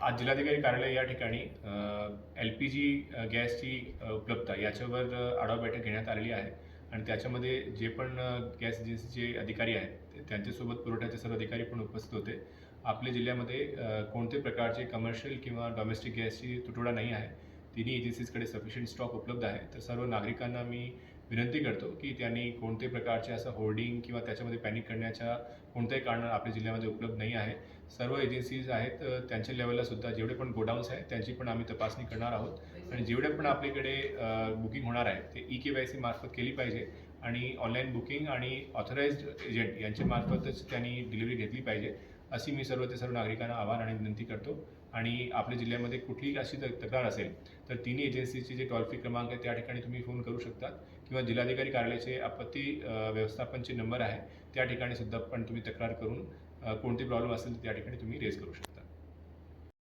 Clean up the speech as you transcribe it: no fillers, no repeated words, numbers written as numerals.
आज जिल्हाधिकारी कार्यालय या ठिकाणी LPG गॅसची उपलब्धता याच्यावर आढावा बैठक घेण्यात आलेली आहे आणि त्याच्यामध्ये जे पण गॅस एजन्सीचे अधिकारी आहेत त्यांच्यासोबत पुरवठ्याचे सर्व अधिकारी पण उपस्थित होते. आपल्या जिल्ह्यामध्ये कोणते प्रकारचे कमर्शियल किंवा डोमेस्टिक गॅसची तुटवडा नाही आहे. तिन्ही एजन्सीजकडे सफिशियंट स्टॉक उपलब्ध आहे. तर सर्व नागरिकांना मी विनंती करतो की त्यांनी कोणते प्रकारचे असं होर्डिंग किंवा त्याच्यामध्ये पॅनिक करण्याच्या कोणत्याही कारण आपल्या जिल्ह्यामध्ये उपलब्ध नाही आहे. सर्व एजन्सीज आहेत त्यांच्या लेवलला सुद्धा जेवढे पण गोडाऊन्स आहेत त्यांची पण आम्ही तपासणी करणार आहोत आणि जेवढे पण आपल्याकडे बुकिंग होणार आहे ते EKYC मार्फत केली पाहिजे आणि ऑनलाईन बुकिंग आणि ऑथराइज्ड एजंट यांच्या मार्फतच त्यांनी डिलिव्हरी घेतली पाहिजे अशी मी सर्व नागरिकांना आवाहन आणि विनंती करतो. आणि आपल्या जिल्ह्यामध्ये कुठलीही अशी तक्रार असेल तर तिन्ही एजन्सीचे जे टोल फ्री क्रमांक आहे त्या ठिकाणी तुम्ही फोन करू शकता किंवा जिल्हाधिकारी कार्यालयाचे आपत्ती व्यवस्थापनचे नंबर आहे त्या ठिकाणी सुद्धा पण तुम्ही तक्रार करून कोणते प्रॉब्लेम असेल त्या ठिकाणी तुम्ही रेज करू शकता.